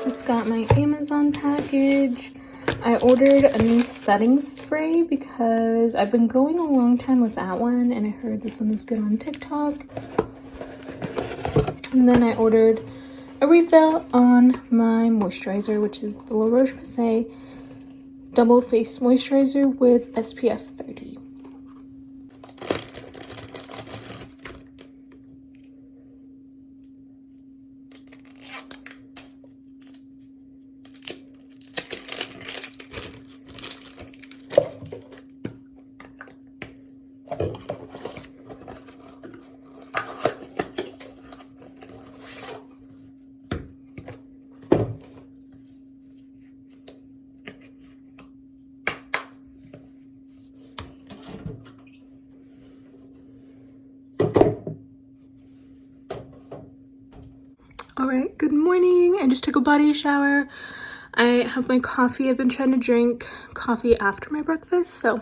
just got my Amazon package. I ordered a new setting spray because I've been going a long time with that one and I heard this one was good on TikTok. And then I ordered a refill on my moisturizer, which is the La Roche-Posay Double Face Moisturizer with SPF 30. Alright, good morning. I just took a body shower. I have my coffee. I've been trying to drink coffee after my breakfast, so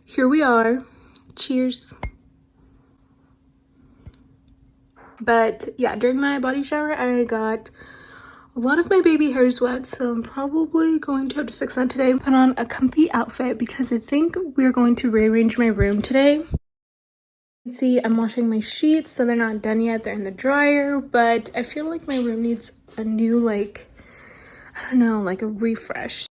here we are. Cheers. But yeah, during my body shower, I got a lot of my baby hairs wet, so I'm probably going to have to fix that today. Put on a comfy outfit because I think we're going to rearrange my room today. See, I'm washing my sheets, so they're not done yet. They're in the dryer, but I feel like my room needs a new, like, I don't know, like a refresh.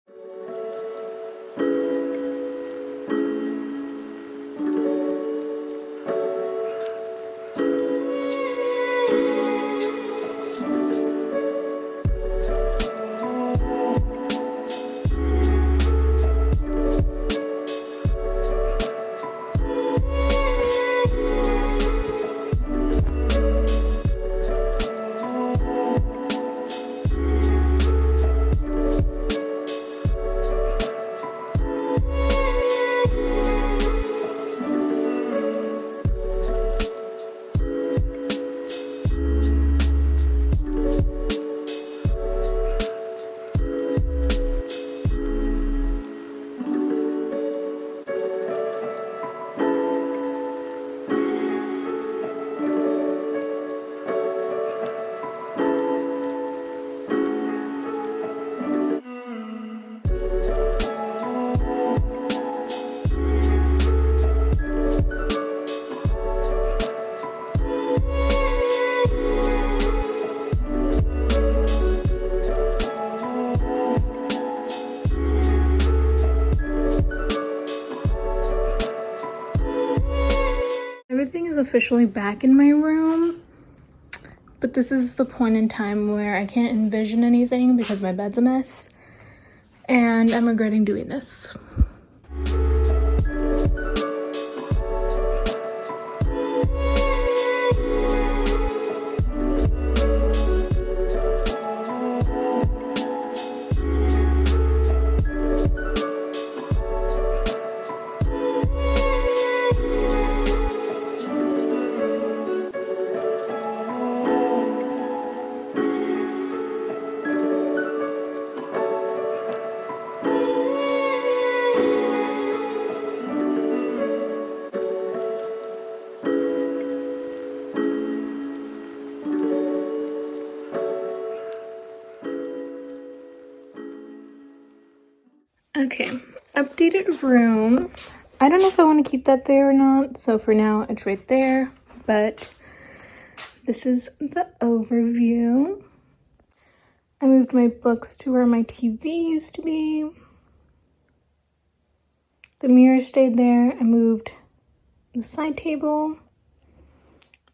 Everything is officially back in my room, but this is the point in time where I can't envision anything because my bed's a mess, and I'm regretting doing this. Okay, updated room. I don't know if I want to keep that there or not, so for now it's right there, but this is the overview. I moved my books to where my TV used to be. The mirror stayed there. I moved the side table.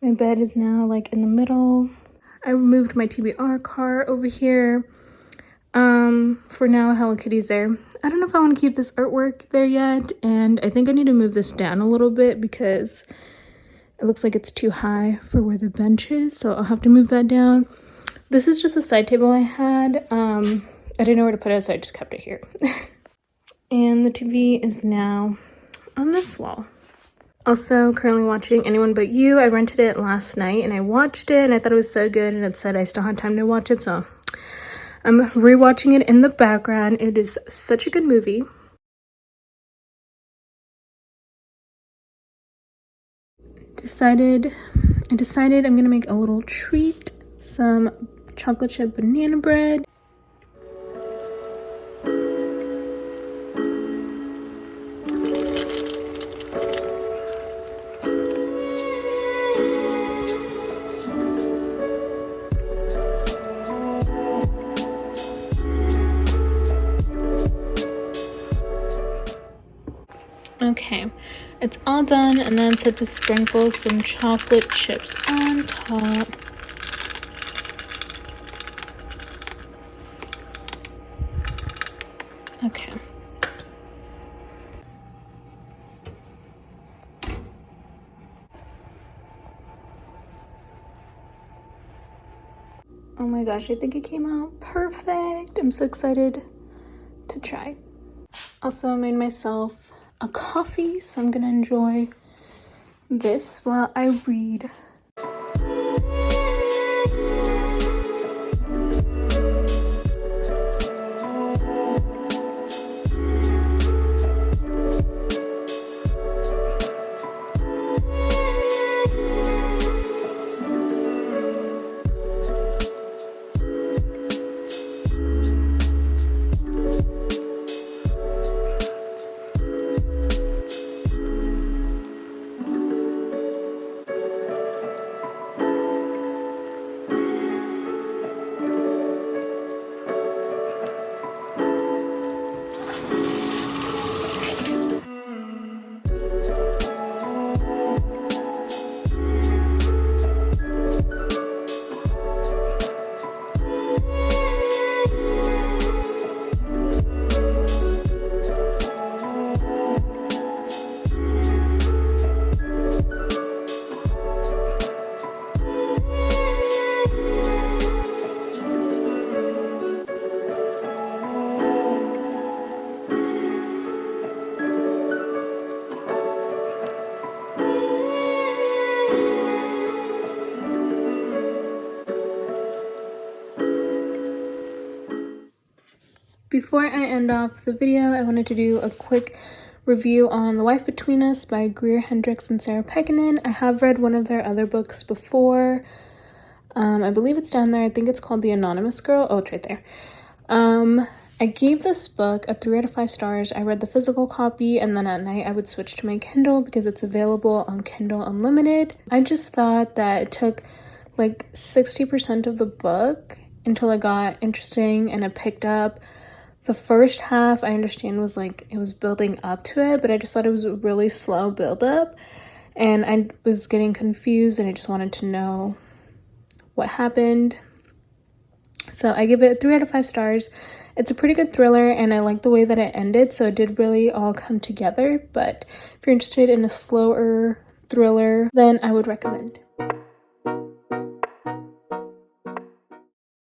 My bed is now like in the middle. I moved my TBR car over here. For now, Hello Kitty's there. I don't know if I want to keep this artwork there yet, and I think I need to move this down a little bit because it looks like it's too high for where the bench is, so I'll have to move that down. This is just a side table I had. I didn't know where to put it, so I just kept it here. And the TV is now on this wall. Also, currently watching Anyone But You. I rented it last night, and I watched it, and I thought it was so good, and it said I still had time to watch it, so I'm rewatching it in the background. It is such a good movie. I decided I'm gonna make a little treat, some chocolate chip banana bread. Okay, it's all done, and then set to sprinkle some chocolate chips on top. Okay. Oh my gosh, I think it came out perfect. I'm so excited to try. Also, I made myself a coffee, so I'm gonna enjoy this while I read. Before I end off the video, I wanted to do a quick review on The Wife Between Us by Greer Hendricks and Sarah Pekkanen. I have read one of their other books before. I believe it's down there. I think it's called The Anonymous Girl. Oh, it's right there. I gave this book a 3 out of 5 stars. I read the physical copy, and then at night I would switch to my Kindle because it's available on Kindle Unlimited. I just thought that it took like 60% of the book until it got interesting and it picked up. The first half, I understand, was like it was building up to it, but I just thought it was a really slow build up, and I was getting confused, and I just wanted to know what happened. So I give it 3 out of 5 stars. It's a pretty good thriller, and I like the way that it ended, so it did really all come together. But if you're interested in a slower thriller, then I would recommend.